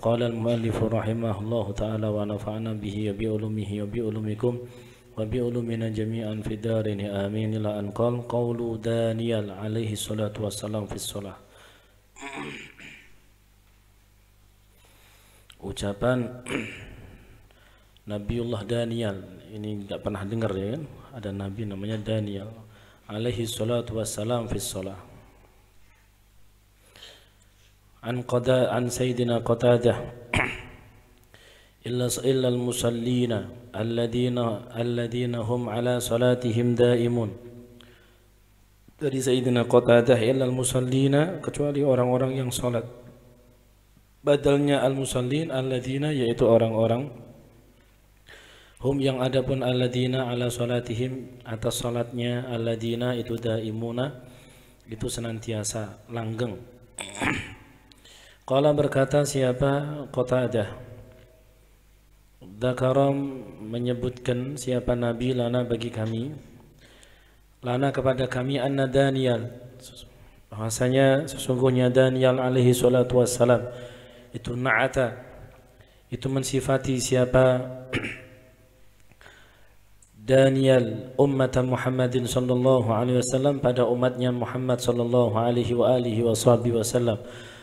قال المؤلف رحمه الله تعالى ونفعنا به وبعلومه وبعلومكم وبعلومنا جميعا في الدارين آمين. إلى أن قال قول دانيال عليه الصلاة والسلام في الصلاة. Ucapan Nabiullah Daniel, ini nggak pernah dengar ya kan? Ada nabi namanya Daniel alaihi salatu wassalam fi shalah. An Sayyidina Qatadah illa al-musallina alladhina hum ala salatihim daimun. Dari Sayyidina Qatadah illa al-musallina, kecuali orang-orang yang salat. Badalnya al-musallin alladhina, yaitu orang-orang, hum yang adapun alladhina ala salatihim, atas salatnya, alladhina itu daimuna, itu senantiasa langgeng. Qala berkata siapa? Qatadah. Dzakaram menyebutkan siapa nabi lana bagi kami, lana kepada kami, anna Daniel, bahwasanya sesungguhnya Daniel alaihi salatu wassalam, itu na'ata, itu mensifati siapa? Daniel ummat Muhammadin sallallahu alaihi wasallam, pada umatnya Muhammad sallallahu alaihi wa alihi wasallam.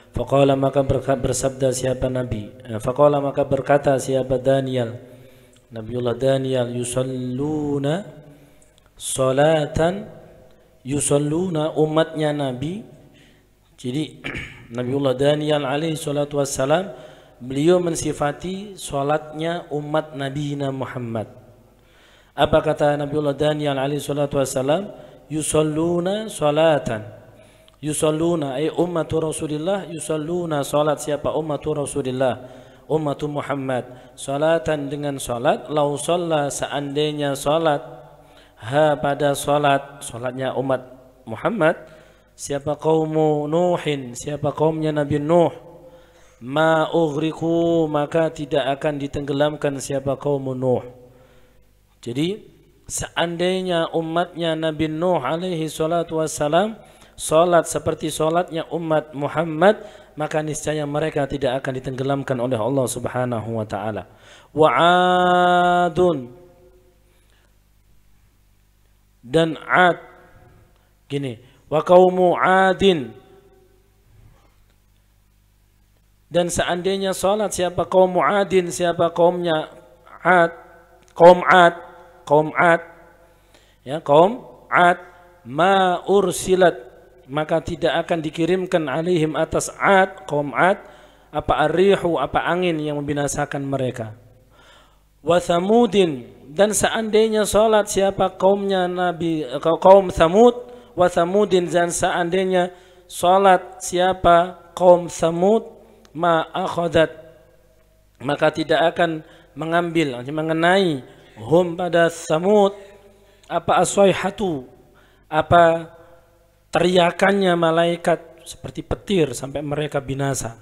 Faqala maka bersabda siapa Nabi, faqala maka berkata siapa Daniel, Nabiullah Daniel, yusalluna salatan, yusalluna umatnya Nabi. Jadi Nabiullah Daniel alaihi salatu wassalam, beliau mensifati salatnya umat Nabi Muhammad. Apa kata Nabiullah Daniel alaihi salatu wassalam? Yusalluna salatan. Yusalluna ay ummatu Rasulillah, yusalluna salat siapa? Ummatu Rasulillah, ummatu Muhammad. Salatan dengan salat, lau shalla seandainya salat, ha pada salat, salatnya umat Muhammad, siapa? Qaumu Nuhin, siapa kaumnya Nabi Nuh, ma ughriqu, maka tidak akan ditenggelamkan siapa kaum Nuh. Jadi seandainya umatnya Nabi Nuh alaihi salatu wassalam salat seperti salatnya umat Muhammad, maka niscaya mereka tidak akan ditenggelamkan oleh Allah Subhanahu wa taala. Wa 'adun, dan 'ad, gini, wa qaumu 'adin, dan seandainya salat siapa? Kaum 'adin, siapa kaumnya 'ad? Kaum 'ad, ya, kaum 'ad, ma ursilat, maka tidak akan dikirimkan alaihim atas 'ad, kaum 'ad, apa ar-rihu, apa angin yang membinasakan mereka. Wa Thamudin, dan seandainya salat siapa? Kaumnya Nabi, kaum Thamud, wa Thamudin, dan seandainya salat siapa? Kaum Thamud, ma akhadat, maka tidak akan mengambil, mengenai hum pada Thamud, apa as-sayhatu, apa teriakannya malaikat seperti petir sampai mereka binasa.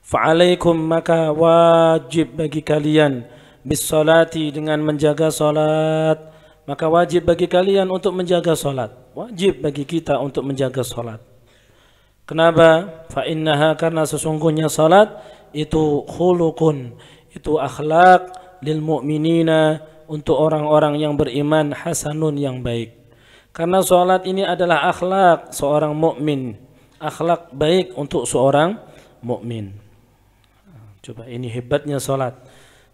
Fa'alaikum, maka wajib bagi kalian, bis salati, dengan menjaga salat, maka wajib bagi kalian untuk menjaga salat, wajib bagi kita untuk menjaga salat. Kenapa? Fa innaha, karena sesungguhnya salat itu khuluqun, itu akhlak, lil mu'minina, untuk orang-orang yang beriman, hasanun, yang baik. Karena salat ini adalah akhlak seorang mukmin, akhlak baik untuk seorang mukmin. Coba ini hebatnya salat.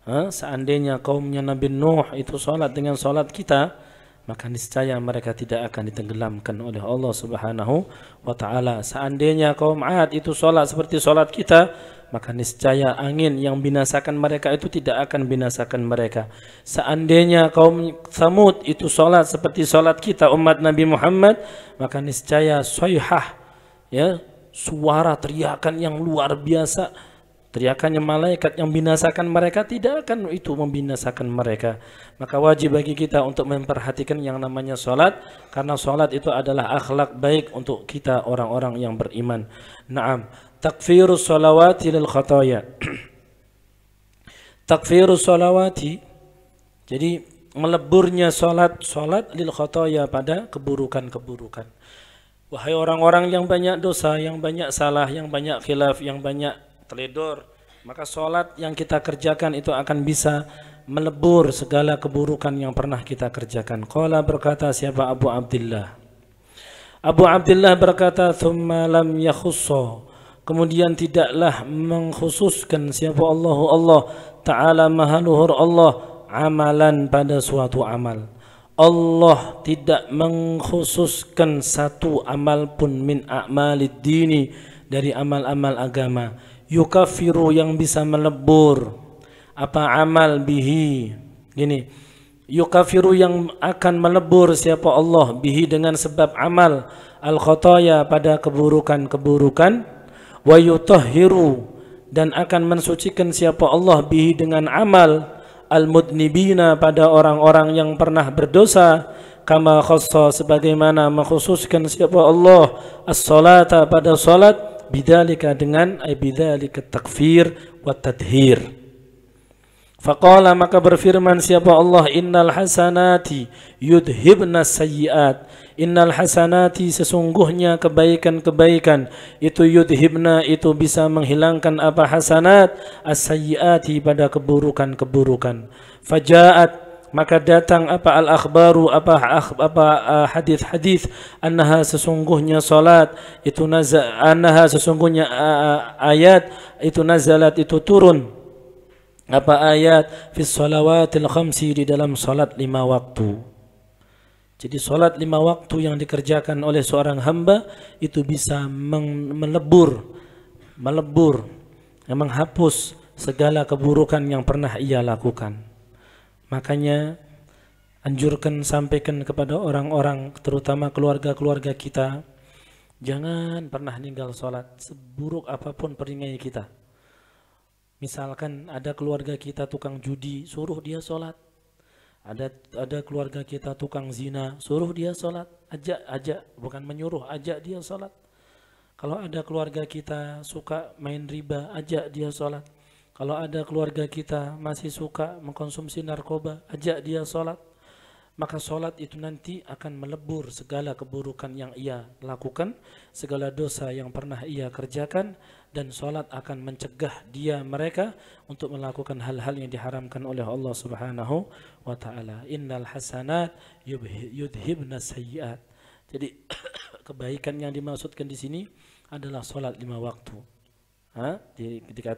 Seandainya kaumnya Nabi Nuh itu salat dengan salat kita, maka niscaya mereka tidak akan ditenggelamkan oleh Allah Subhanahu wa taala. Seandainya kaum 'Ad itu salat seperti salat kita, maka niscaya angin yang binasakan mereka itu tidak akan binasakan mereka. Seandainya kaum Tsamud itu salat seperti salat kita umat Nabi Muhammad, maka niscaya sayhah, ya, suara teriakan yang luar biasa, teriakannya malaikat yang binasakan mereka, tidak akan itu membinasakan mereka. Maka wajib bagi kita untuk memperhatikan yang namanya salat, karena salat itu adalah akhlak baik untuk kita orang-orang yang beriman. Naam. Takfirus salawati lil khataya. Takfirus salawati, jadi meleburnya salat lil khataya, pada keburukan-keburukan. Wahai orang-orang yang banyak dosa, yang banyak salah, yang banyak khilaf, yang banyak teledor, Maka sholat yang kita kerjakan itu akan bisa melebur segala keburukan yang pernah kita kerjakan. Qala berkata siapa Abu Abdullah? Abu Abdullah berkata, "Tsumma lam yakhussa." Kemudian tidaklah mengkhususkan siapa Allah Ta'ala Maha Luhur Allah amalan pada suatu amal. Allah tidak mengkhususkan satu amal pun min a'malid dini, dari amal-amal agama. Yukafiru yang bisa melebur apa amal bihi. Gini, yukafiru yang akan melebur siapa Allah bihi dengan sebab amal al-khataya pada keburukan-keburukan, wa yutahhiru dan akan mensucikan siapa Allah bihi dengan amal al-mudnibina pada orang-orang yang pernah berdosa, kama khassa sebagaimana mengkhususkan siapa Allah as-salata pada salat, bidzalika dengan bidzalika takfir wa tadhir. Faqala maka berfirman siapa Allah, innal hasanati yudhibna sayyiat. Innal hasanati sesungguhnya kebaikan-kebaikan itu yudhibna itu bisa menghilangkan apa hasanat as-sayyiati pada keburukan-keburukan. Fajaat maka datang apa al-akhbaru apa hadis-hadis annaha sesungguhnya salat itu annaha sesungguhnya ayat itu nazalat itu turun apa ayat fi shalawatil khamsi di dalam salat 5 waktu. Jadi salat 5 waktu yang dikerjakan oleh seorang hamba itu bisa melebur, menghapus segala keburukan yang pernah ia lakukan. Makanya anjurkan, sampaikan kepada orang-orang terutama keluarga-keluarga kita, jangan pernah ninggal salat seburuk apapun peringai kita. Misalkan ada keluarga kita tukang judi, suruh dia sholat. Ada keluarga kita tukang zina, suruh dia sholat. Ajak, bukan menyuruh, ajak dia sholat. Kalau ada keluarga kita suka main riba, ajak dia sholat. Kalau ada keluarga kita masih suka mengkonsumsi narkoba, ajak dia sholat. Maka sholat itu nanti akan melebur segala keburukan yang ia lakukan, segala dosa yang pernah ia kerjakan, dan sholat akan mencegah mereka untuk melakukan hal-hal yang diharamkan oleh Allah Subhanahu wa Ta'ala. Innal hasanat yudhibna sayyiat. Jadi kebaikan yang dimaksudkan di sini adalah sholat 5 waktu.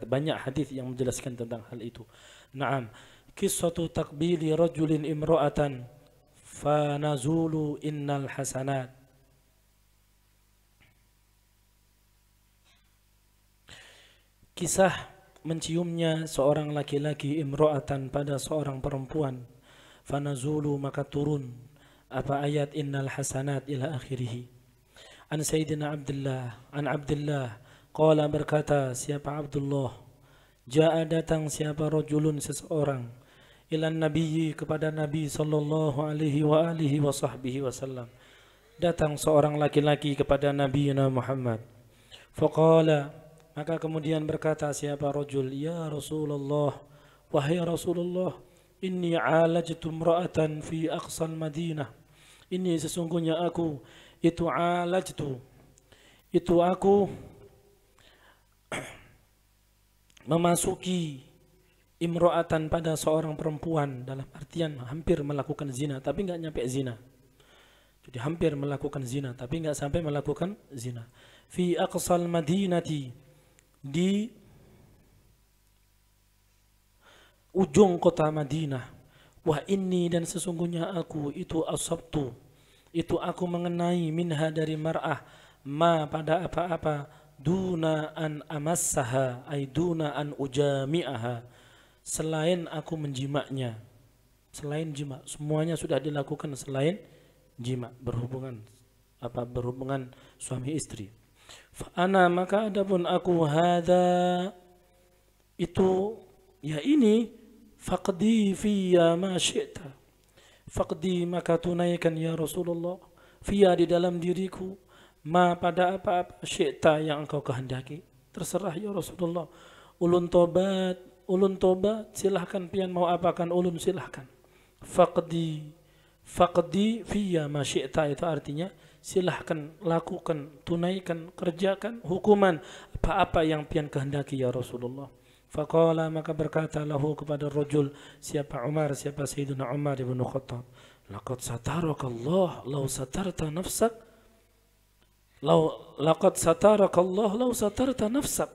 Banyak hadis yang menjelaskan tentang hal itu. Naam, qissatu taqbili rajulin imra'atan fanazulu innal hasanat. Kisah menciumnya seorang laki-laki imra'atan pada seorang perempuan, fanazulu maka turun apa ayat innal hasanat ila akhirih. An Sayyidina Abdullah, an Abdullah qala berkata siapa Abdullah, jaa datang siapa rajulun seseorang ilan nabiyyi kepada Nabi sallallahu alaihi wa alihi wa sahbihi wasallam. Datang seorang laki-laki kepada Nabi Muhammad. Faqala maka kemudian berkata siapa rajul, ya Rasulullah, wahai Rasulullah, inni alajtu imra'atan fi aqsal Madinah. Ini sesungguhnya aku itu alajtu, itu aku memasuki imro'atan pada seorang perempuan, dalam artian hampir melakukan zina tapi enggak nyampe zina. Jadi hampir melakukan zina tapi enggak sampai melakukan zina. Fi aqsal Madinati, di ujung kota Madinah. Wah inni dan sesungguhnya aku itu asabtu, itu aku mengenai minha dari mar'ah ma pada apa-apa duna an amassaha ay duna an ujami'aha, selain aku menjimaknya. Selain jima, semuanya sudah dilakukan selain jima, berhubungan suami istri. Fa ana maka adapun aku hadza itu ya ini faqdi fiyya ma syi'ta, faqdi maka tunaikan ya Rasulullah fiyya di dalam diriku ma pada apa-apa syi'ta yang engkau kehendaki, terserah ya Rasulullah. Ulun tobat silahkan, pian mau apakan ulun silahkan. Faqdi fiyya ma syi'ta itu artinya silahkan lakukan, tunaikan, kerjakan hukuman apa-apa yang pian kehendaki ya Rasulullah. Faqala, maka berkata lahu kepada rajul, siapa Umar, siapa Sayyidina Umar ibn Khattab, laqad satarakallah law satarta nafsak, laqad satarakallah law satarta nafsak.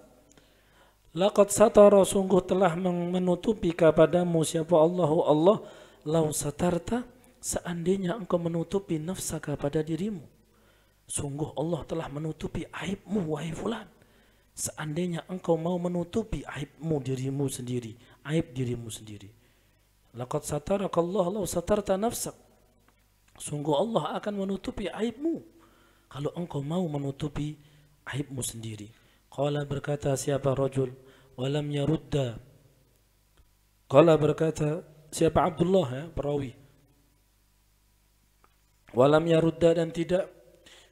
Laqad satara, sungguh telah menutupi kepadamu siapa Allah, law satarta, seandainya engkau menutupi nafsaka pada dirimu. Sungguh Allah telah menutupi aibmu, wahai fulan. Seandainya engkau mau menutupi aibmu dirimu sendiri, aib dirimu sendiri. Laqad satarakallah law satarta nafsak. Sungguh Allah akan menutupi aibmu kalau engkau mau menutupi aibmu sendiri. Qala, berkata siapa rajul, walam yarudda. Qala, berkata siapa Abdullah, ya, perawi. Walam yarudda, dan tidak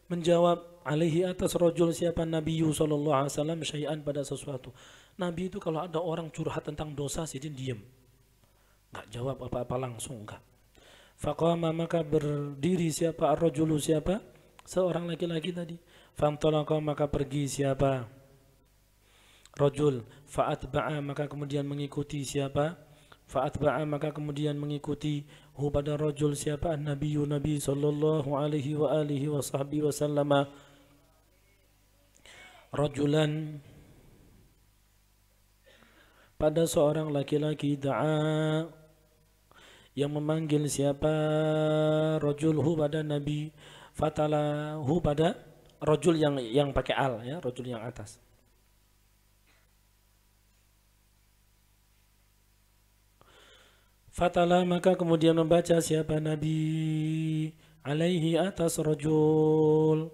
menjawab alaihi atas rajul siapa Nabi sallallahu alaihi wasallam syai'an, pada sesuatu. Nabi itu kalau ada orang curhat tentang dosa, sidin diam, enggak jawab apa-apa langsung, enggak. Faqama, maka berdiri siapa ar-rajulu, siapa seorang laki-laki tadi. Fantalaqa, maka pergi siapa rajul. Fa'atba'a, maka kemudian mengikuti siapa, fa'atba'a, maka kemudian mengikuti hu pada rajul siapa an-nabiyyu, Nabi sallallahu alaihi wa alihi wa sahbihi wasallam, rajulan, pada seorang laki-laki, da'a, yang memanggil siapa rajul hu pada Nabi, fatala hu pada rajul yang pakai al, ya, rajul yang atas. Fatala, maka kemudian membaca siapa Nabi alaihi atas rajul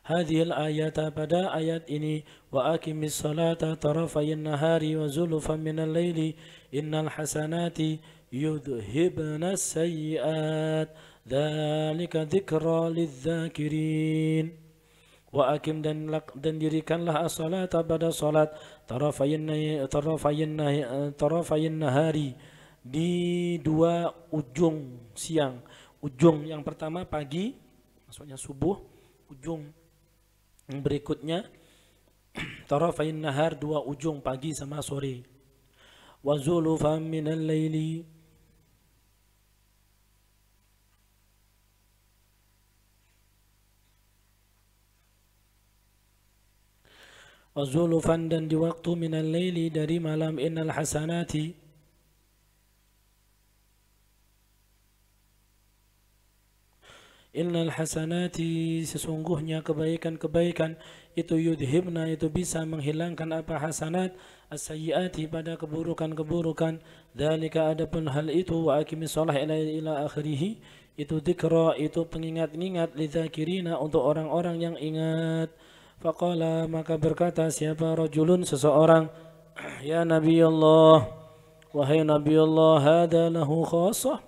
hadhil ayata, pada ayat ini, wa aqimis salata tarafayin nahari wa zulufan minal laili innal hasanati yudhibna sayyiat dzalika dzikra lidzakirin. Wa aqim, dan dirikanlah as-salata, pada salat, tarafayin nahari, di dua ujung siang. Ujung yang pertama pagi, maksudnya subuh. Ujung yang berikutnya tarafain nahar, dua ujung pagi sama sore. Wa zulufan minal laili, wa zulufan, dan di waktu minal laili, dari malam, innal hasanati, innal hasanati, sesungguhnya kebaikan-kebaikan itu, yudhibna, itu bisa menghilangkan apa hasanat, as-sayyiati, pada keburukan-keburukan. Dzalika, adapun hal itu, wa aqimis shalah ila akhirih, itu dzikra, itu pengingat-ingat, lidzakirina, untuk orang-orang yang ingat. Faqala, maka berkata siapa rajulun, seseorang, ya Nabi Allah, wahai Nabi Allah, hada lahu khassah,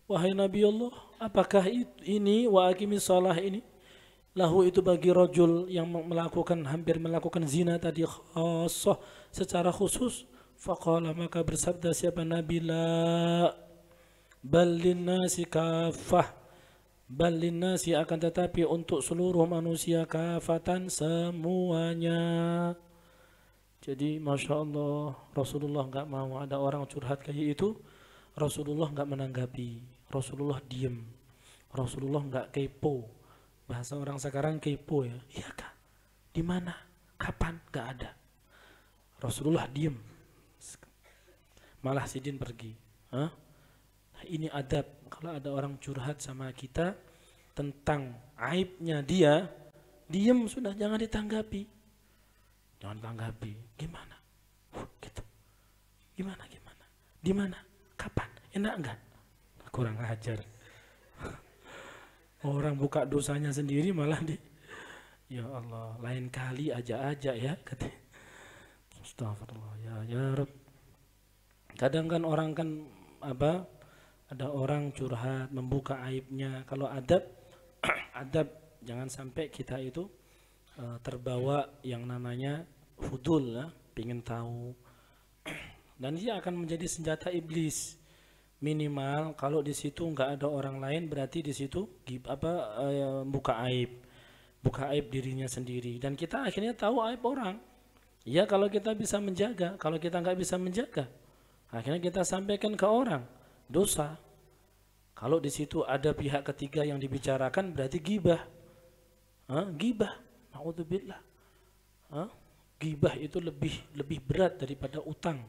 wahai Nabi Allah, apakah ini wa aqimis shalah ini lahu, itu bagi rajul yang hampir melakukan zina tadi, khassah, secara khusus. Faqala, maka bersabda siapa Nabi, la bal linnasi kafah, bal linnasi, akan tetapi untuk seluruh manusia, kafatan, semuanya. Jadi Masya Allah, Rasulullah enggak mau ada orang curhat kayak itu, Rasulullah enggak menanggapi, Rasulullah diem, Rasulullah enggak kepo. Bahasa orang sekarang kepo, ya, iya kah? Di mana? Kapan? Enggak ada. Rasulullah diem, malah sidin pergi. Hah? Ini adab, kalau ada orang curhat sama kita tentang aibnya dia, diem sudah, jangan ditanggapi. Jangan tanggapi. Gimana? Gitu. Gimana? Di mana? Kapan? Enak enggak? Kurang ajar. Orang buka dosanya sendiri malah ya Allah, lain kali aja ya, kata. Astagfirullah, ya Rabb. Kadang kan orang kan ada orang curhat membuka aibnya. Kalau adab adab, jangan sampai kita itu terbawa yang namanya fudul, ya, pengen tahu. Dan dia akan menjadi senjata iblis. Minimal kalau di situ nggak ada orang lain, berarti di situ buka aib dirinya sendiri. Dan kita akhirnya tahu aib orang. Ya kalau kita bisa menjaga, kalau kita nggak bisa menjaga, akhirnya kita sampaikan ke orang, dosa. Kalau di situ ada pihak ketiga yang dibicarakan berarti gibah. Gibah, naudzubillah. Gibah itu lebih berat daripada utang.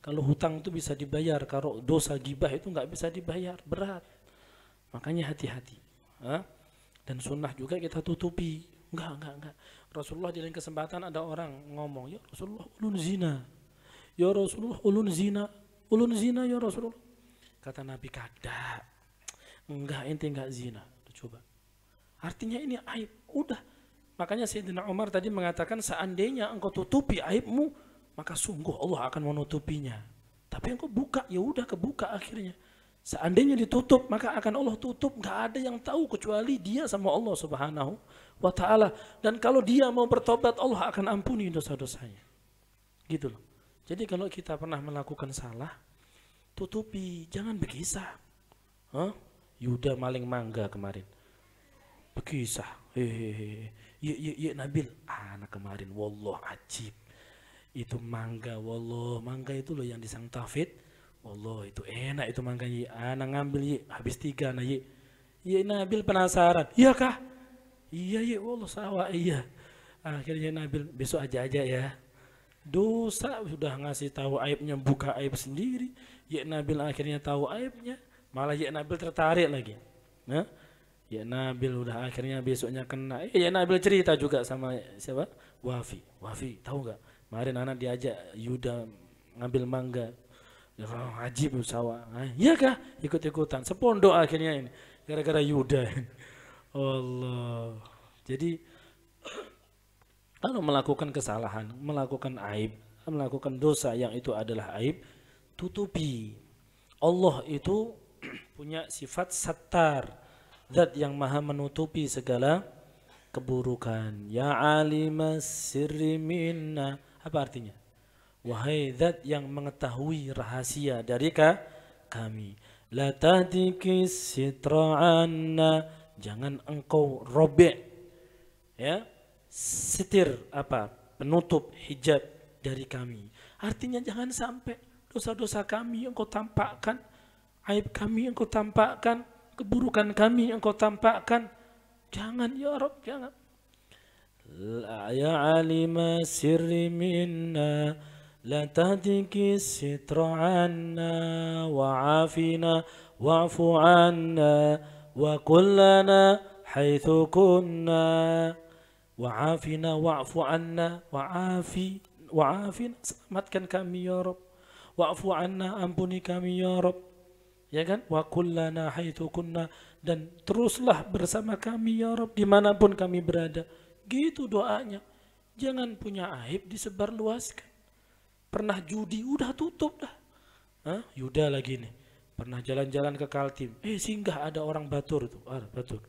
Kalau hutang itu bisa dibayar, kalau dosa gibah itu nggak bisa dibayar, berat. Makanya hati-hati. Dan sunnah juga kita tutupi. Enggak. Rasulullah di lain kesempatan ada orang ngomong, ya Rasulullah ulun zina. Ya Rasulullah ulun zina. Ulun zina ya Rasulullah. Kata Nabi, kada. Enggak, ente enggak zina. Coba. Artinya ini aib. Udah. Makanya Sayyidina Umar tadi mengatakan seandainya engkau tutupi aibmu, maka sungguh Allah akan menutupinya. Tapi engkau buka, ya udah kebuka akhirnya. Seandainya ditutup, maka akan Allah tutup. Nggak ada yang tahu kecuali dia sama Allah subhanahu wa ta'ala. Dan kalau dia mau bertobat, Allah akan ampuni dosa-dosanya. Gitu loh. Jadi kalau kita pernah melakukan salah, tutupi, jangan berkisah. Yuda maling mangga kemarin. Berkisah. Ye Nabil, anak kemarin, wallah ajib. Itu mangga, wallah, mangga itu loh yang di Sang Tauhid. Allah itu enak itu mangganya. Anak ngambil ye, habis 3 nah ye. Ye Nabil penasaran. Iya kah? Iya ye, Allah sawah iya. Akhirnya Nabil besok aja ya. Dosa sudah ngasih tahu aibnya, buka aib sendiri. Ye Nabil akhirnya tahu aibnya, malah Ye Nabil tertarik lagi. Ye Nabil udah akhirnya besoknya kena. Ye Nabil cerita juga sama siapa? Wafi, tahu nggak? Kemarin anak diajak Yuda ngambil mangga. Ya, ajib sawah. Iya kah? Ikut-ikutan. Sepondok akhirnya ini. Gara-gara Yuda. Allah. Jadi kalau melakukan kesalahan, melakukan aib, melakukan dosa yang itu adalah aib, tutupi. Allah itu punya sifat sattar. Zat yang maha menutupi segala keburukan. Ya alimas sirri minna. Apa artinya? Wahai zat yang mengetahui rahasia dari kami. La tahdiki sitra'anna. Jangan engkau robek. Ya. Sitir apa? Penutup hijab dari kami. Artinya jangan sampai dosa-dosa kami engkau tampakkan. Aib kami engkau tampakkan. Keburukan kami engkau tampakkan. Jangan ya Rabb, jangan. Ya alima sirri minna. La tahdiki sitra anna wa'afina wa'fu anna wa kullana haithu kunna wa'afina wa'fu anna wa'afina selamatkan kami ya Rabb, wa'fu anna ampuni kami ya Rabb, ya kan, wa kullana haithu kunna, dan teruslah bersama kami ya Rabb dimanapun kami berada. Gitu doanya. Jangan punya aib disebarluaskan. Pernah judi, udah tutup dah. Yuda lagi nih. Pernah jalan-jalan ke Kaltim. Singgah ada orang Batur tuh. Batur.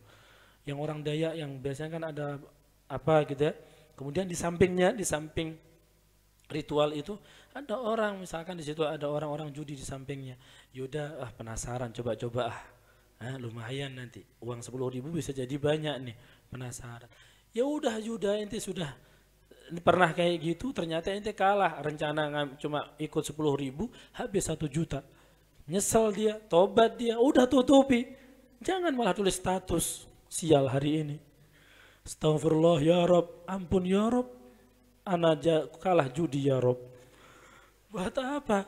Yang orang Dayak yang biasanya kan ada apa gitu ya. Kemudian di sampingnya, di samping ritual itu ada orang, misalkan di situ ada orang-orang judi di sampingnya. Yuda penasaran, coba-coba lumayan nanti. Uang 10.000 bisa jadi banyak nih. Penasaran. Ya udah Yuda, ente sudah pernah kayak gitu, ternyata ente kalah, rencana cuma ikut 10.000 habis 1 juta. Nyesel dia, tobat dia, udah tutupi. Jangan malah tulis status sial hari ini. Astagfirullah ya Rob, ampun ya Rob, anak kalah judi ya Rob. Buat apa?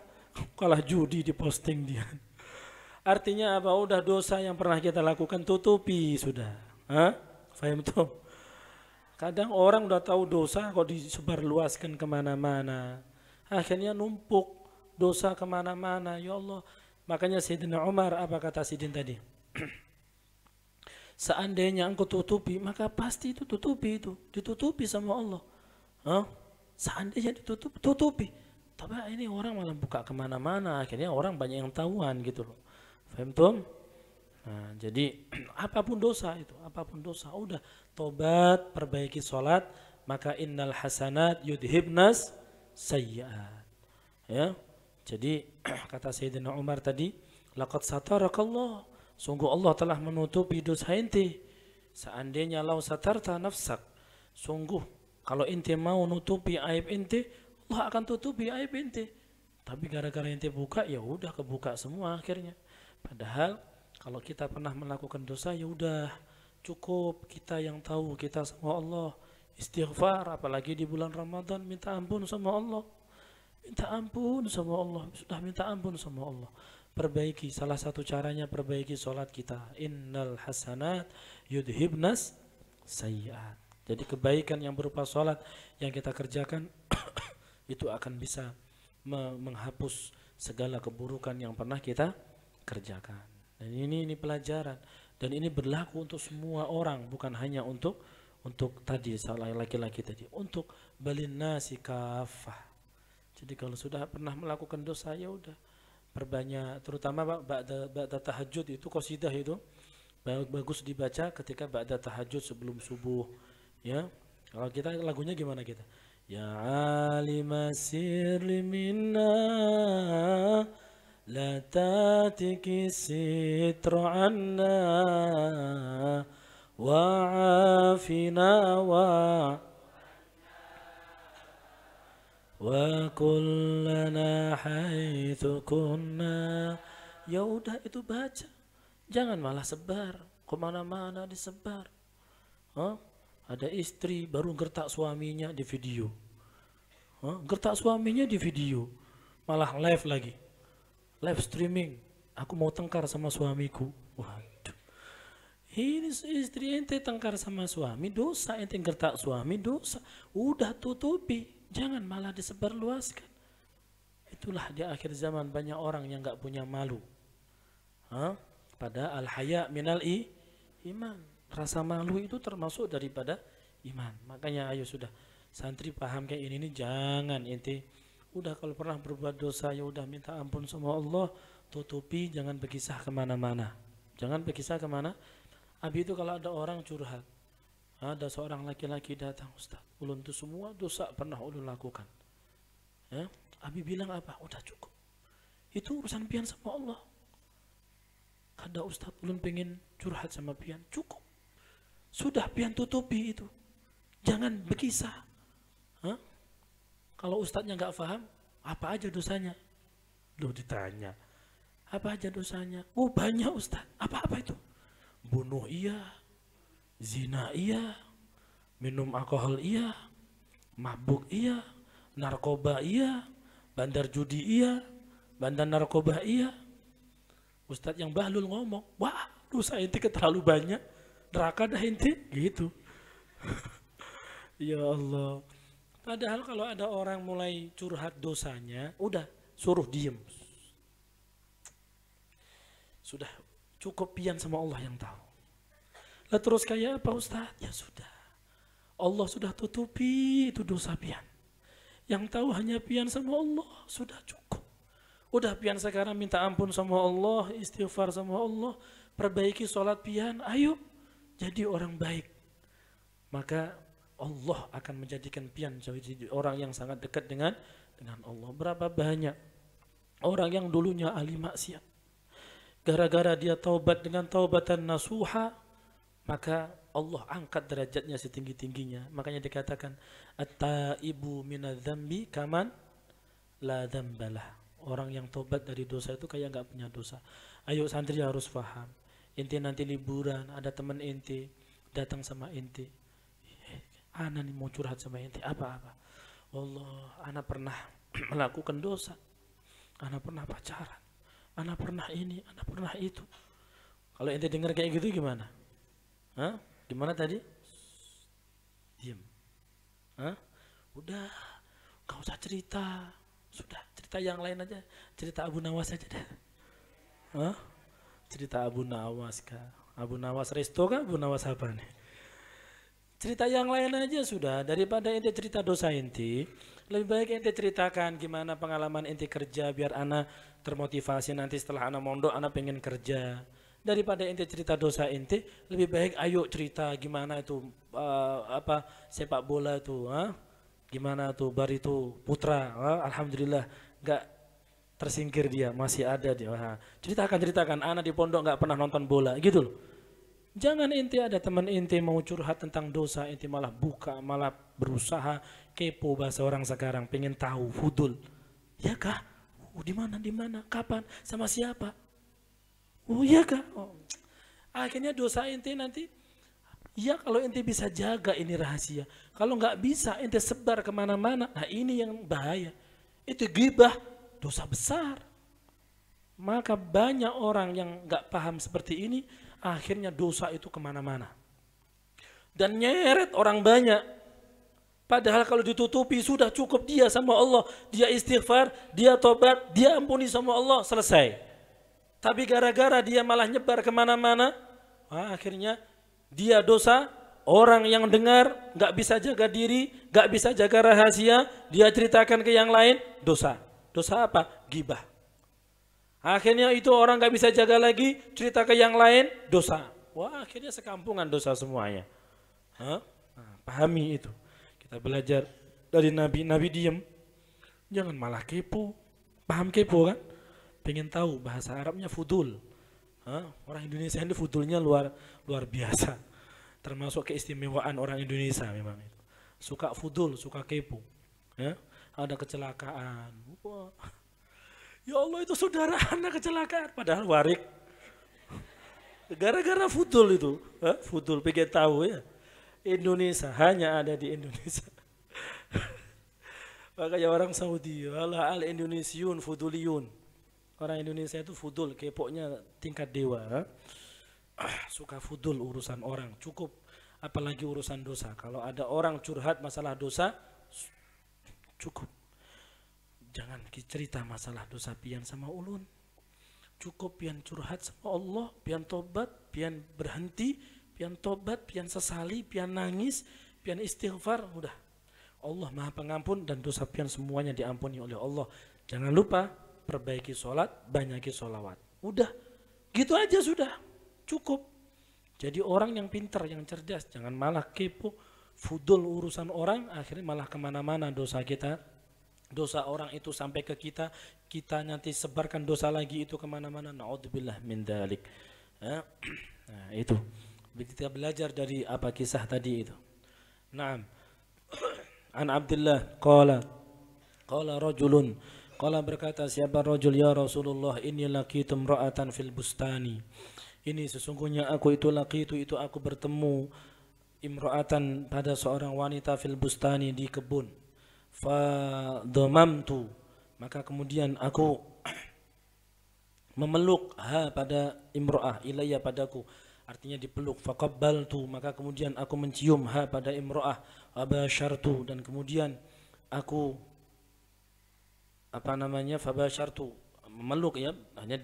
Kalah judi di posting dia. Artinya apa? Udah dosa yang pernah kita lakukan tutupi sudah. Faham tuh? Kadang orang udah tahu dosa kok disebarluaskan kemana-mana. Akhirnya numpuk dosa kemana-mana. Ya Allah. Makanya Sayyidina Umar apa kata Sidin tadi? Seandainya engkau tutupi, maka pasti itu tutupi itu. Ditutupi sama Allah. Seandainya tutupi. Tapi ini orang malah buka kemana-mana. Akhirnya orang banyak yang tahuan gitu loh. Faham tuh? Nah, jadi apapun dosa itu, apapun dosa, udah tobat, perbaiki sholat, maka innal hasanat yudhibnas sayyiat. Ya, jadi kata Sayyidina Umar tadi, laqad satarakallah, sungguh Allah telah menutupi dosa ente. Seandainya lau satarta nafsak, sungguh Kalau ente mau nutupi aib ente, Allah akan tutupi aib ente. Tapi gara-gara ente buka, ya udah kebuka semua akhirnya. Padahal kalau kita pernah melakukan dosa, ya udah cukup kita yang tahu kita sama Allah. Istighfar, apalagi di bulan Ramadan, minta ampun sama Allah. Minta ampun sama Allah, sudah minta ampun sama Allah. Perbaiki, salah satu caranya perbaiki sholat kita. Innal hasanat yudhibnas sayyiat. Jadi kebaikan yang berupa sholat yang kita kerjakan itu akan bisa menghapus segala keburukan yang pernah kita kerjakan. Dan ini pelajaran, dan ini berlaku untuk semua orang, bukan hanya untuk tadi salah laki-laki tadi, untuk balin nasi kafah. Jadi kalau sudah pernah melakukan dosa, ya udah perbanyak, terutama ba'da tahajud itu qasidah itu bagus dibaca ketika ba'da tahajud sebelum subuh. Ya, kalau kita lagunya gimana kita? Ya alima sirri minna la tatiki sitra anna wa afina wa kullana haitsu kunna. Ya udah itu baca, jangan malah sebar kemana-mana disebar. Ada istri baru gertak suaminya di video, gertak suaminya di video, malah live lagi, live streaming. Aku mau tengkar sama suamiku. Waduh, ini istri ente tengkar sama suami dosa, ente gertak suami dosa. Udah tutupi, jangan malah disebarluaskan. Itulah di akhir zaman banyak orang yang nggak punya malu. Pada al-haya minal iman. Rasa malu itu termasuk daripada iman. Makanya ayo sudah santri paham kayak ini nih, jangan ente udah kalau pernah berbuat dosa ya udah minta ampun sama Allah, tutupi, jangan berkisah kemana-mana. Jangan berkisah kemana. Abi itu kalau ada orang curhat, ada seorang laki-laki datang, Ustaz, ulun itu semua dosa pernah ulun lakukan. Ya, Abi bilang apa? Udah cukup. Itu urusan pian sama Allah. Kada Ustaz, ulun pengen curhat sama pian, cukup. Sudah pian tutupi itu. Jangan berkisah. Kalau ustadznya nggak paham, apa aja dosanya? Loh ditanya, apa aja dosanya? Oh banyak ustadz. Apa-apa itu? Bunuh iya, zina iya, minum alkohol iya, mabuk iya, narkoba iya, bandar judi iya, bandar narkoba iya. Ustadz yang bahlul ngomong, wah dosa inti terlalu banyak, neraka dah inti, gitu. Ya Allah. Padahal kalau ada orang mulai curhat dosanya, udah suruh diem. Sudah cukup pian sama Allah yang tahu. Lah terus kayak apa Ustaz? Ya sudah. Allah sudah tutupi itu dosa pian. Yang tahu hanya pian sama Allah, sudah cukup. Udah pian sekarang minta ampun sama Allah, istighfar sama Allah, perbaiki sholat pian, ayo jadi orang baik. Maka Allah akan menjadikan pian jadi orang yang sangat dekat dengan Allah. Berapa banyak orang yang dulunya ahli maksiat, gara-gara dia taubat dengan taubatan nasuha, maka Allah angkat derajatnya setinggi-tingginya. Makanya dikatakan at-taibu minadz-dzambi kaman la dzambalah. Orang yang tobat dari dosa itu kayak nggak punya dosa. Ayo santri harus paham. Ente nanti liburan, ada teman ente datang sama ente, ana nih mau curhat sama ente, apa-apa. Allah, ana pernah melakukan dosa, ana pernah pacaran, ana pernah ini, ana pernah itu. Kalau ente dengar kayak gitu gimana? Gimana tadi? Diam. Udah, gak usah cerita. Sudah, cerita yang lain aja. Cerita Abu Nawas aja dah. Cerita Abu Nawas kah? Abu Nawas Resto kah? Abu Nawas apa nih? Cerita yang lain aja sudah. Daripada ente cerita dosa ente, lebih baik ente ceritakan gimana pengalaman ente kerja, biar ana termotivasi nanti setelah ana mondok ana pengen kerja. Daripada ente cerita dosa ente, lebih baik ayo cerita gimana itu sepak bola itu, gimana tuh Bari itu Putra, alhamdulillah nggak tersingkir dia, masih ada dia. Ceritakan ana di pondok nggak pernah nonton bola, gitu loh. Jangan ente ada teman ente mau curhat tentang dosa, ente malah buka, malah berusaha kepo bahasa orang sekarang, pengen tahu, fudul. Ya kah? Oh, di mana? Kapan? Sama siapa? Oh iya kah? Oh. Akhirnya dosa ente nanti, ya kalau ente bisa jaga ini rahasia. Kalau nggak bisa ente sebar kemana-mana, nah ini yang bahaya. Itu ghibah, dosa besar. Maka banyak orang yang nggak paham seperti ini, akhirnya dosa itu kemana-mana. Dan nyeret orang banyak. Padahal kalau ditutupi sudah cukup dia sama Allah. Dia istighfar, dia tobat, dia ampuni sama Allah, selesai. Tapi gara-gara dia malah nyebar kemana-mana, akhirnya dia dosa. Orang yang dengar nggak bisa jaga diri, nggak bisa jaga rahasia, dia ceritakan ke yang lain, dosa. Dosa apa? Ghibah. Akhirnya itu orang nggak bisa jaga lagi, cerita ke yang lain, dosa. Wah, akhirnya sekampungan dosa semuanya. Nah, pahami itu. Kita belajar dari Nabi. Nabi diam, jangan malah kepo. Paham kepo kan? Pengen tahu bahasa Arabnya fudul. Orang Indonesia ini fudulnya luar biasa. Termasuk keistimewaan orang Indonesia memang itu. Suka fudul, suka kepo. Ya, ada kecelakaan. Wah. Ya Allah, itu saudara anak kecelakaan, padahal warik. Gara-gara fudul itu, fudul pengen tahu ya. Indonesia hanya ada di Indonesia. Makanya orang Saudi, al Indonesiun fuduliyun. Orang Indonesia itu fudul, keponya tingkat dewa. Suka fudul urusan orang, cukup. Apalagi urusan dosa. Kalau ada orang curhat masalah dosa, cukup. Jangan cerita masalah dosa pian sama ulun. Cukup pian curhat sama Allah, pian tobat, pian berhenti, pian tobat, pian sesali, pian nangis, pian istighfar, udah. Allah Maha Pengampun dan dosa pian semuanya diampuni oleh Allah. Jangan lupa perbaiki sholat, banyaki sholawat. Udah, gitu aja sudah, cukup. Jadi orang yang pintar, yang cerdas, jangan malah kepo, fudul urusan orang, akhirnya malah kemana-mana dosa kita. Dosa orang itu sampai ke kita, kita nanti sebarkan dosa lagi itu kemana-mana. Na'udzubillah min dzalik. Nah, itu. Kita belajar dari apa kisah tadi itu. Naam. An Abdullah qala rajulun, qala berkata siapa rajul, ya Rasulullah, inni laqitu imra'atan fil bustani. Ini sesungguhnya aku itu laqitu, itu aku bertemu imra'atan pada seorang wanita fil bustani, di kebun. Fadhamamtu, maka kemudian aku memeluk pada imro'ah, ilayya padaku, artinya dipeluk. Faqabbaltu, maka kemudian aku mencium pada imro'ah. Abashartu, dan kemudian aku fabashartu, memeluk ya, hanya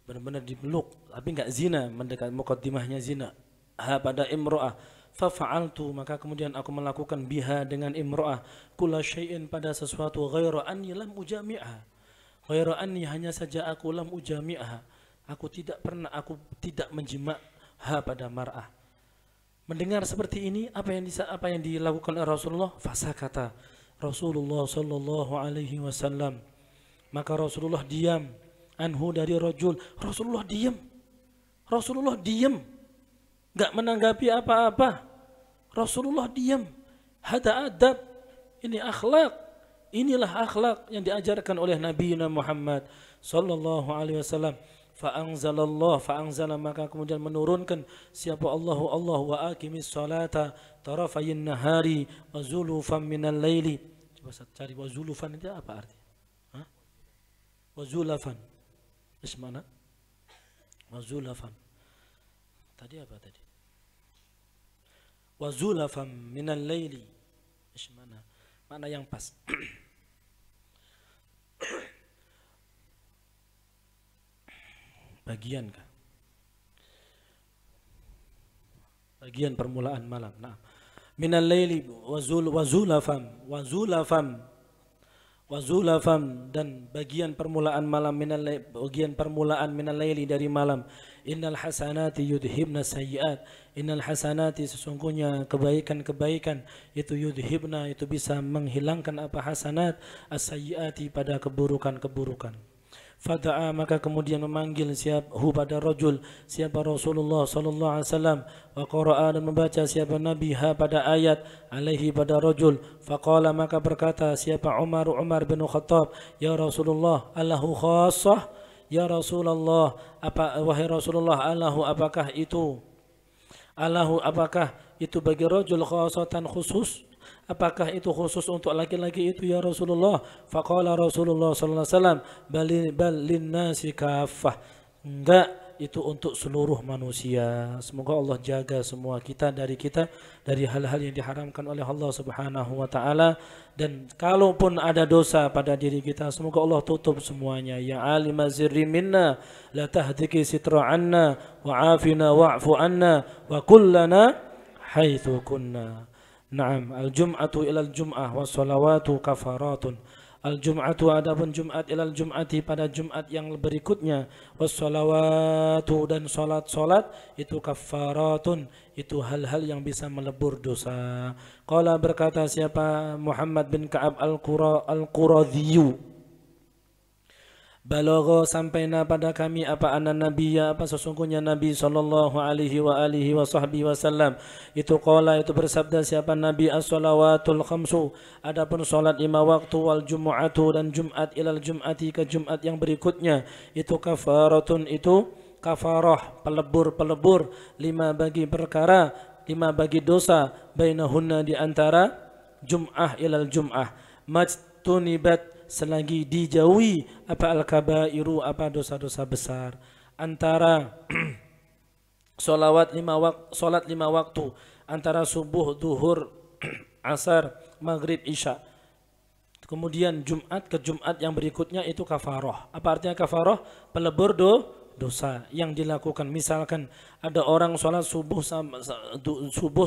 benar-benar dipeluk, tapi enggak zina, mendekat, muqaddimahnya zina. Pada imro'ah. Fafa'altu, maka kemudian aku melakukan biha dengan imro'ah kulla syai'in, pada sesuatu, ghairu anni lam ujami'ah, ghairu anni, hanya saja aku lam ujami'ah, aku tidak menjima' pada mar'ah. Mendengar seperti ini, apa yang dilakukan oleh Rasulullah? Fasakata Rasulullah sallallahu alaihi wasallam, maka Rasulullah diam. Anhu, dari rajul, Rasulullah diam, enggak menanggapi apa-apa. Rasulullah diam. Hada adab, ini akhlak. Inilah akhlak yang diajarkan oleh Nabi Muhammad sallallahu alaihi wasallam. Fa'anzala, maka kemudian menurunkan siapa Allah wa aqimis salata tarafayin nahari wa zulufan minal laili. Coba cari wa zulufan itu apa artinya? Wa zulafan. Ismana? Wa zulafan. Tadi apa tadi? Wa zulafan minal laili. Ismana? Mana yang pas? Bagian kah? Bagian permulaan malam. Nah, minal laili wazulafam, dan bagian permulaan malam, bagian permulaan minal laili, dari malam. Innal hasanati yudhibna sayyiat, innal hasanati, sesungguhnya kebaikan-kebaikan itu yudhibna, itu bisa menghilangkan apa hasanat, as-sayyiati, pada keburukan-keburukan. Fada'a maka kemudian memanggil pada rajul siapa Rasulullah sallallahu alaihi wasallam wa qara'a dan membaca siapa Nabi pada ayat alaihi pada rajul faqala maka berkata siapa Umar bin Khattab ya Rasulullah Allahu khassah ya Rasulullah wahai Rasulullah apakah itu bagi rajul khassatan khusus. Apakah itu khusus untuk laki-laki itu ya Rasulullah? Faqala Rasulullah sallallahu alaihi wasallam bal linnasi kaffah. Enggak, itu untuk seluruh manusia. Semoga Allah jaga semua kita dari hal-hal yang diharamkan oleh Allah Subhanahu wa taala, dan kalaupun ada dosa pada diri kita semoga Allah tutup semuanya. Ya alima zirri minna la tahdiki sitra anna wa afina wa'fu anna wa kullana haitsu kunna. Naam, al-jum'atu ilal jum'ah wa salawatu kafaratun. Al-jum'atu adapun Jumat ilal jum'ati pada Jumat yang berikutnya, was salawatu dan salat itu kafaratun, itu hal-hal yang bisa melebur dosa. Qala berkata siapa Muhammad bin Ka'ab al-Quradhiyu, balagha sampaina pada kami apa anna nabiyya apa sesungguhnya Nabi sallallahu alaihi wa alihi wa sahbihi wasallam itu qala itu bersabda siapa Nabi as-salawatul khamsu adapun salat 5 waktu wal jumu'atu dan Jumat ilal jum'ati ke Jumat yang berikutnya itu kafaratun itu kafarah pelebur 5 bagi perkara 5 bagi dosa bainahunna di antara Jum'ah ilal Jum'ah majtunibat selagi dijauhi apa al-kabairu apa dosa-dosa besar antara salat 5 waktu antara subuh, duhur, asar, maghrib, isya. Kemudian Jumat ke Jumat yang berikutnya itu kafarah. Apa artinya kafarah? Pelebur dosa yang dilakukan. Misalkan ada orang salat subuh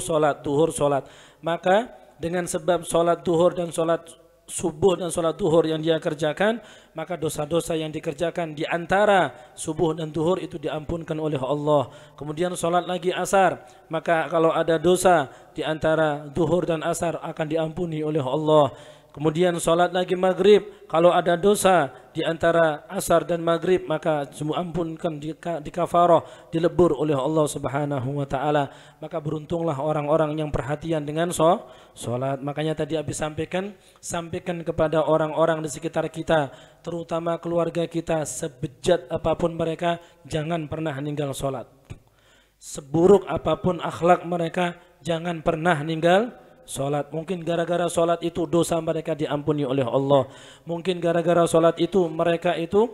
salat, duhur salat, maka dengan sebab salat duhur dan salat subuh dan salat duhur yang dia kerjakan, maka dosa-dosa yang dikerjakan di antara subuh dan duhur itu diampunkan oleh Allah. Kemudian salat lagi asar, maka kalau ada dosa di antara duhur dan asar akan diampuni oleh Allah. Kemudian salat lagi maghrib, kalau ada dosa di antara asar dan maghrib maka semua ampunkan di kafarah, dilebur oleh Allah Subhanahu wa taala. Maka beruntunglah orang-orang yang perhatian dengan salat. Makanya tadi Abi sampaikan kepada orang-orang di sekitar kita, terutama keluarga kita, sebejat apapun mereka jangan pernah meninggal salat. Seburuk apapun akhlak mereka jangan pernah meninggal salat. Mungkin gara-gara salat itu dosa mereka diampuni oleh Allah. Mungkin gara-gara salat itu mereka itu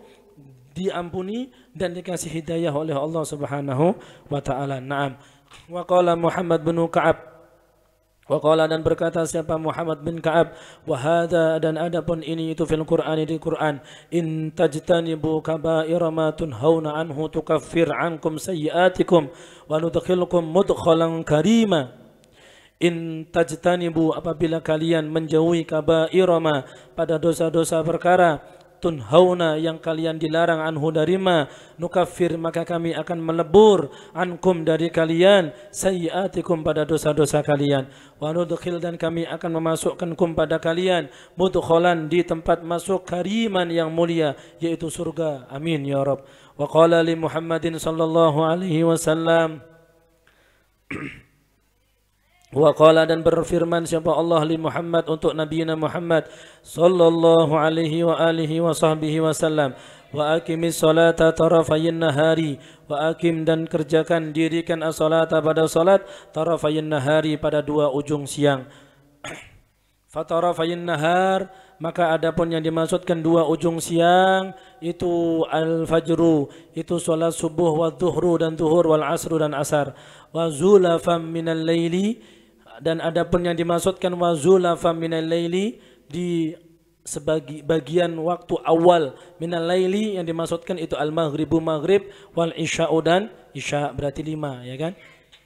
diampuni dan dikasih hidayah oleh Allah Subhanahu wa taala. Naam. Wa qala Muhammad bin Ka'ab. Wa qala dan berkata siapa Muhammad bin Ka'ab, wa hadza dan adapun ini itu fil Qur'an di Quran, in tajtanibu kaba'ira ma tunhauna anhu tukaffir ankum sayyi'atikum wa nudkhilukum mudkhalan karima. In tajtanibu apabila kalian menjauhi kabairama pada dosa-dosa perkara tunhauna yang kalian dilarang anhu dari ma nukaffir maka kami akan melebur ankum dari kalian sayyiatikum pada dosa-dosa kalian wa nudkhil dan kami akan memasukkankum pada kalian mudkhalan di tempat masuk kariman yang mulia yaitu surga. Amin ya Rabb. Wa qala li Muhammadin sallallahu alaihi wasallam wa qala dan berfirman siapa Allah li Muhammad untuk Nabi Muhammad sallallahu alaihi wa alihi wa sahbihi wasallam, wa aqimis salata tarafayin nahari, wa aqim dan kerjakan dirikan as-salata pada salat tarafayin nahari pada 2 ujung siang. Fatarafayin nahar maka adapun yang dimaksudkan 2 ujung siang itu al-fajru itu salat subuh wa dhuhru dan dhuhur wal asru dan asar wa zulafam minal laili dan adapun yang dimaksudkan wa zulafam minal laili di bagian waktu awal minal laili yang dimaksudkan itu al-maghribu maghrib wal isya'u dan isya berarti 5 ya kan.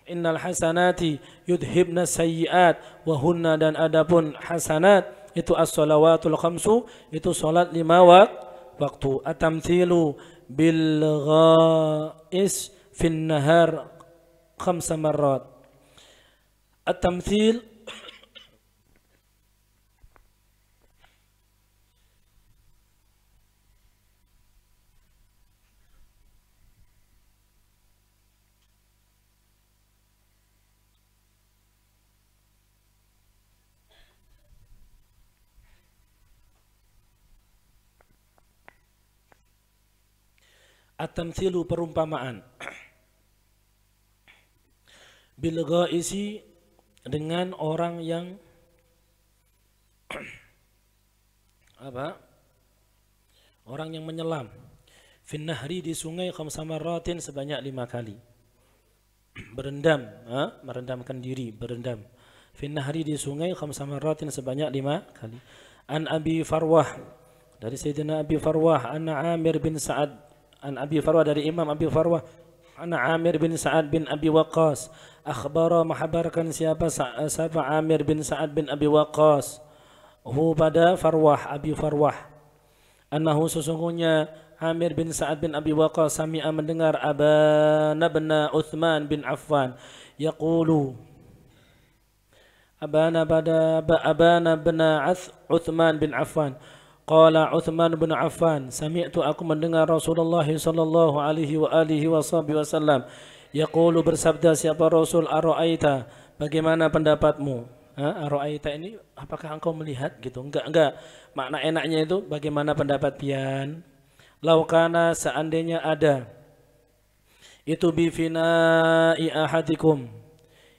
Innal hasanati yudhibna sayyiat wa hunna dan adapun hasanat itu as-salawatul khamsu itu salat 5 waktu. At-tamthilu bil ghais fin nahar 5 marrat. At-tamthil At-tamtsilu perumpamaan. Bil ghaisi dengan orang yang apa? Orang yang menyelam. Fin nahri di sungai khamsa marratin sebanyak 5 kali. Berendam, merendamkan diri, berendam. Fin nahri di sungai khamsa marratin sebanyak 5 kali. An Abi Farwah dari Sayyidina Abi Farwah, anna Amir bin Sa'ad, an Abi Farwah dari Imam Abi Farwah, anna Amir bin Sa'ad bin Abi Waqqas, akhbara menghabarkan siapa Amir bin Sa'ad bin Abi Waqqas, hu pada Farwah, Abi Farwah, annahu sesungguhnya Amir bin Sa'ad bin Abi Waqqas sami'a mendengar Abana bin Uthman bin Affan yaqulu, Abana bin Uthman bin Affan, qala Uthman bin Affan, sami'tu aku mendengar Rasulullah sallallahu alaihi wa alihi wasallam yaqulu, bersabda siapa Rasul, ara'aita, bagaimana pendapatmu? Ara'aita ini apakah engkau melihat gitu? Enggak. Makna enaknya itu bagaimana pendapat pian? Laukana seandainya ada itu bifina'i ahadikum,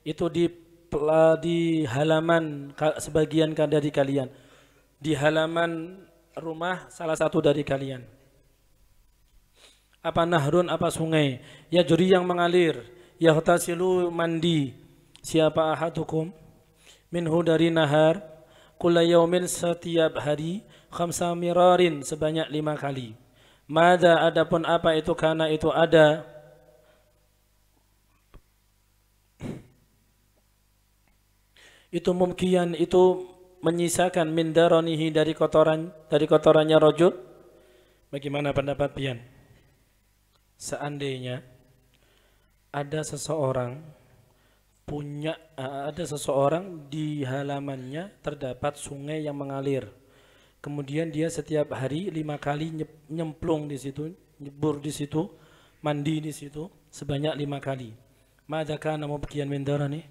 itu di halaman sebagian dari kalian, di halaman rumah salah satu dari kalian, apa nahrun, apa sungai, ya juri yang mengalir, yahtasilu mandi, siapa ahadukum minhu dari nahar, kulla yaumin setiap hari, khamsa mirarin sebanyak 5 kali. Mada adapun apa itu, karena itu ada itu mumkian, itu menyisakan min daranihi dari kotorannya rajul. Bagaimana pendapat pian? Seandainya ada seseorang di halamannya terdapat sungai yang mengalir. Kemudian dia setiap hari 5 kali nyemplung di situ, nyebur di situ, mandi di situ sebanyak 5 kali. Mada kana mubkiyan min darani?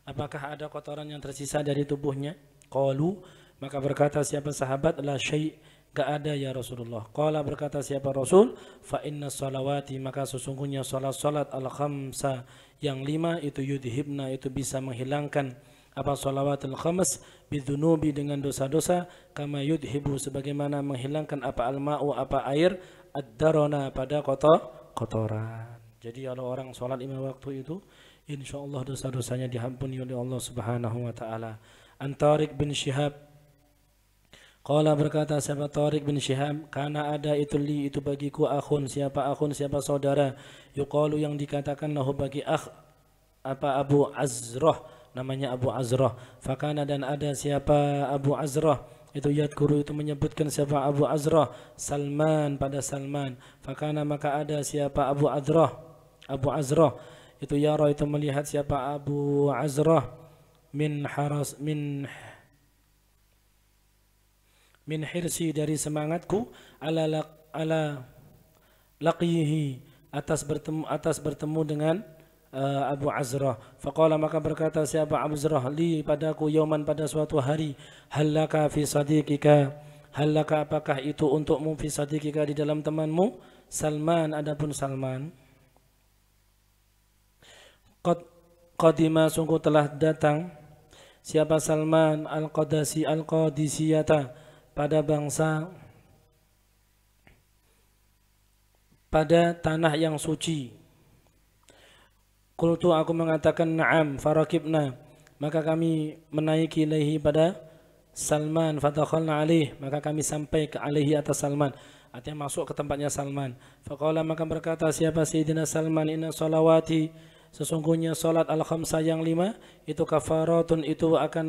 Apakah ada kotoran yang tersisa dari tubuhnya? Qalu, maka berkata siapa sahabat, la syai', gak ada ya Rasulullah. Qala, berkata siapa Rasul, fa inna salawati, maka sesungguhnya salat al-khamsa yang 5 itu yudhibna, itu bisa menghilangkan apa salawatul khams bidzunubi dengan dosa-dosa, kama yudhibu sebagaimana menghilangkan apa alma'u apa air ad-darana pada kotoran. Jadi kalau orang salat 5 waktu itu insyaallah dosa-dosanya diampuni oleh Allah Subhanahu wa taala. An Tariq bin Syihab, qala berkata siapa Tariq bin Syihab, karena ada itu li itu bagiku akhun, siapa saudara, yuqalu yang dikatakan lahu bagi akh apa Abu Azrah, namanya Abu Azrah. Fakana dan ada siapa Abu Azrah itu yadkuru itu menyebutkan siapa Abu Azrah Salman pada Salman. Fakana maka ada siapa Abu Azrah itu yara itu melihat siapa Abu Azrah min hirsi dari semangatku ala laqihi atas bertemu dengan Abu Azrah. Faqala maka berkata siapa Abu Azrah li padaku yauman pada suatu hari, halaka fi sadiqika, halaka apakah itu untukmu fi sadiqika di dalam temanmu Salman, adapun Salman qadima sungguh telah datang siapa Salman al-Qadisiyata pada tanah yang suci. Qultu aku mengatakan na'am, farakibna maka kami menaiki ilaihi pada Salman, fadakhalna alaih maka kami sampai ke alaihi atas Salman, artinya masuk ke tempatnya Salman. Faqala maka berkata siapa Sayyidina Salman, inna salawati sesungguhnya salat al-khamsa yang 5 itu kafaratun itu akan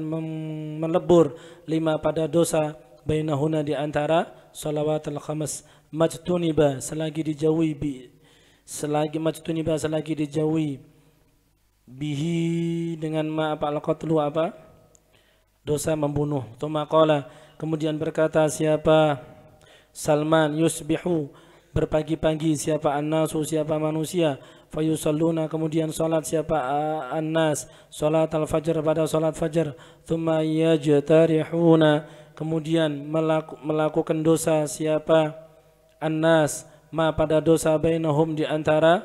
melebur 5 pada dosa, bainahuna di antara salawat al-khams, majtuniba selagi dijauhi bihi dengan apa al-qatlu apa dosa membunuh. Tsumma qala kemudian berkata siapa Salman, yusbihu berpagi-pagi siapa annasu siapa manusia, fayusalluna kemudian salat siapa annas salat al-fajr pada salat fajar, tsumma yajtarihuna kemudian melakukan dosa siapa annas ma pada dosa bainahum di antara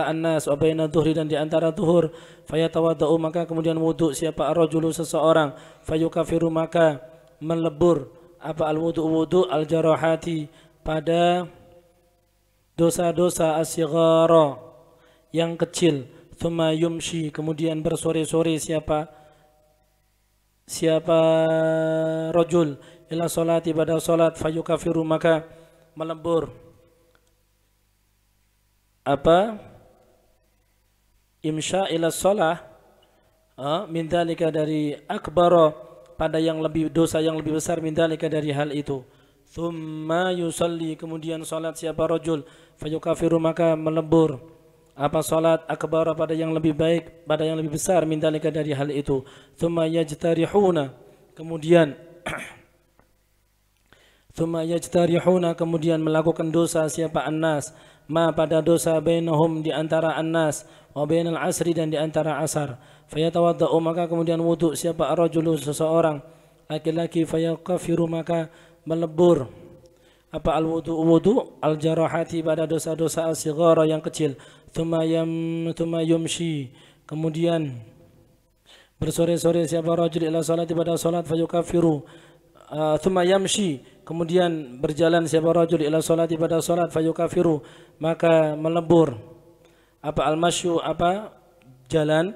annas wa baina dhuhri dan di antara zuhur, fayatawaddau maka kemudian wudu siapa ar-rajulu seseorang, fayukafiru maka melebur apa al-wudu al-jarahati pada dosa-dosa as-sighara yang kecil, thumma yumshi kemudian bersore-sore siapa rajul ila salati pada salat, fayukafiru maka melebur apa imsya ila shalah min dzalika dari akbar pada yang lebih dosa yang lebih besar min dzalika dari hal itu, thumma yusalli kemudian salat siapa rajul, fayukafiru maka melebur apa salat akbar pada yang lebih baik pada yang lebih besar min dzalika dari hal itu, thumma yajtarihuna kemudian melakukan dosa siapa annas ma pada dosa bainahum di antara annas wa bainal asri dan di antara asar, fayatawaddau maka kemudian wudu siapa ar-rajulu seseorang laki-laki, fayakafiru maka melebur apa al-wudu al-jarahati pada dosa-dosa as-sighara yang kecil, thumma yumshi kemudian bersore-sore siapa rajul ila salati pada salat, fayukafiru thumma yamshi kemudian berjalan siapa rajul ila salati pada salat, fayukafiru maka melebur apa al-masyu apa jalan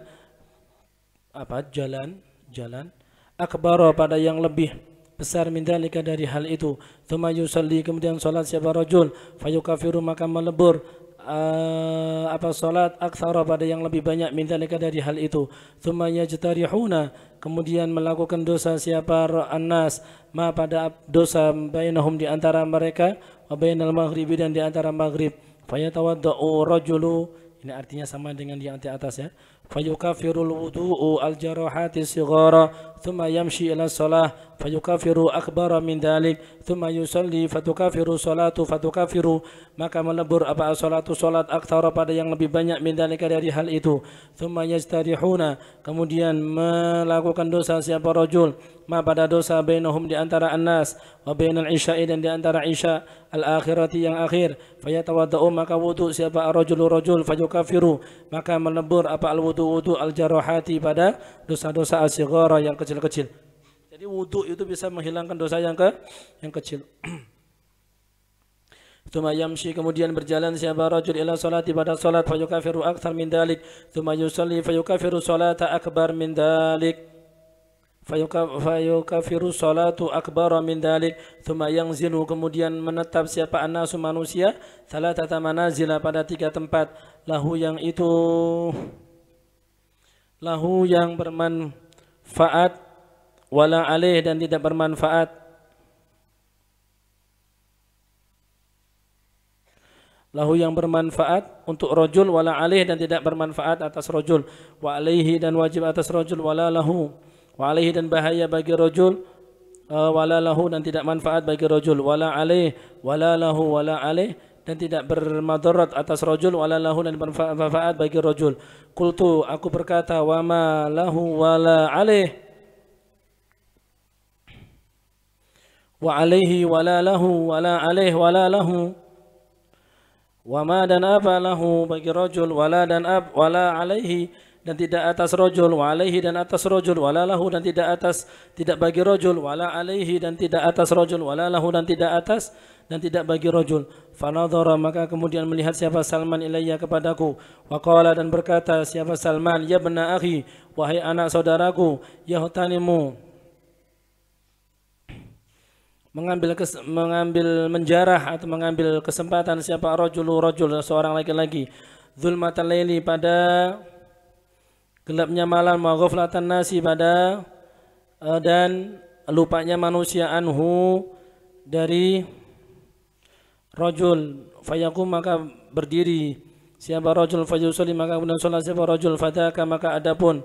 akbar pada yang lebih besar min dzalika dari hal itu, thumma yusalli kemudian salat siapa rajul, fayukafiru maka melebur apa salat aktsara pada yang lebih banyak min dzalika dari hal itu, thumma yajtarihuna kemudian melakukan dosa siapa annas ma pada dosa bainahum di antara mereka wa bainal maghribi dan di antara maghrib, fayatawaddau rajulu ini artinya sama dengan yang di atas ya, fayukafirul wudu'u al-jarahati sighara thumma yamshi ila salah fayukafiru akbara min dhalik thumma yusalli fatukafiru salatu fatukafiru maka melebur apa salatu salat aktsara pada yang lebih banyak min dhalika dari hal itu, thumma yastarihuna kemudian melakukan dosa siapa rajul ma pada dosa bainahum di antara annas wa bainal isya'i dan di antara isya al-akhirati yang akhir, fayatawaddau maka wudu siapa rajul fayukafiru maka melebur apa al-wudu al-jarahati pada dosa-dosa as-sighara yang kecil-kecil. Jadi wudu itu bisa menghilangkan dosa yang kecil. Tsumma yamshi kemudian berjalan siapa rajul ila salati pada salat fayukafiru akthar min dalik, tsumma yusalli fayukafiru salata akbar min dalik. Fayukafiru salatu akbar min dalik, tsumma yanzilu kemudian menetap siapa annasu manusia salatata manazila pada 3 tempat, lahu yang bermanfaat wala alaih dan tidak bermanfaat, lahu yang bermanfaat untuk rajul wala alaih dan tidak bermanfaat atas rajul, wa alaihi dan wajib atas rajul wala lahu, wa alaihi dan bahaya bagi rajul, wala lahu dan tidak manfaat bagi rajul, wala alaih wala lahu wala alaih dan tidak bermadarat atas rajul, wala lahu dan bermanfaat bagi rajul. Qultu aku berkata wa ma lahu wala alaih wa alaihi wala lahu wala alaih wala lahu, wa ma dan apa lahu bagi rajul, wala dan wala alaihi dan tidak atas rajul, wa alaihi dan atas rajul, wala lahu dan tidak bagi rajul, wala alaihi dan tidak atas rajul, wala lahu dan tidak atas dan tidak bagi rajul. Fanadhara maka kemudian melihat siapa Salman ilayya kepadaku, wa qala dan berkata siapa Salman, ya bena akhi wahai anak saudaraku, yahtanimu mengambil menjarah atau mengambil kesempatan siapa rajul seorang laki-laki, zulmatal laili pada gelapnya malam, wa ghaflatan nasi pada dan lupanya manusia anhu dari rajul, fayaqum maka berdiri siapa rajul, fayusalli maka kemudian salat siapa rajul, fadaka maka adapun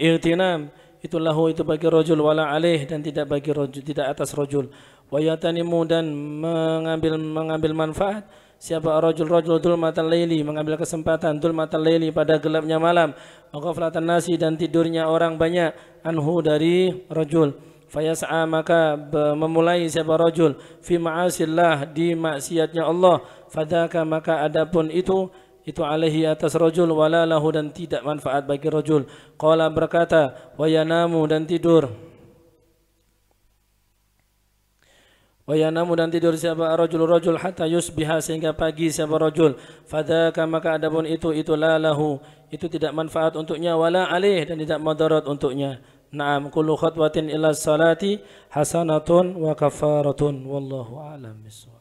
irtinam itulah itu bagi rajul, wala alaih dan tidak bagi rajul, tidak atas rajul, wa yatanimu dan mengambil manfaat siapa rajul dzulmatal laili mengambil kesempatan dzulmatal laili pada gelapnya malam, wa ghaflatan nasi dan tidurnya orang banyak, anhu dari rajul. Fayas'a maka memulai siapa rajul fi ma'asillah di maksiatnya Allah. Fadzaka maka adapun itu alaihi atas rajul wala lahu dan tidak manfaat bagi rajul. Qala berkata wa yanamu dan tidur. Wa yanamu dan tidur siapa rajul hatta yusbiha sehingga pagi siapa rajul. Fadzaka maka adapun itu la lahu itu tidak manfaat untuknya wala alaih dan tidak madarat untuknya. Naam kullu khatwatin ila salati hasanatun wa kafaratun wallahu a'lam bissawab.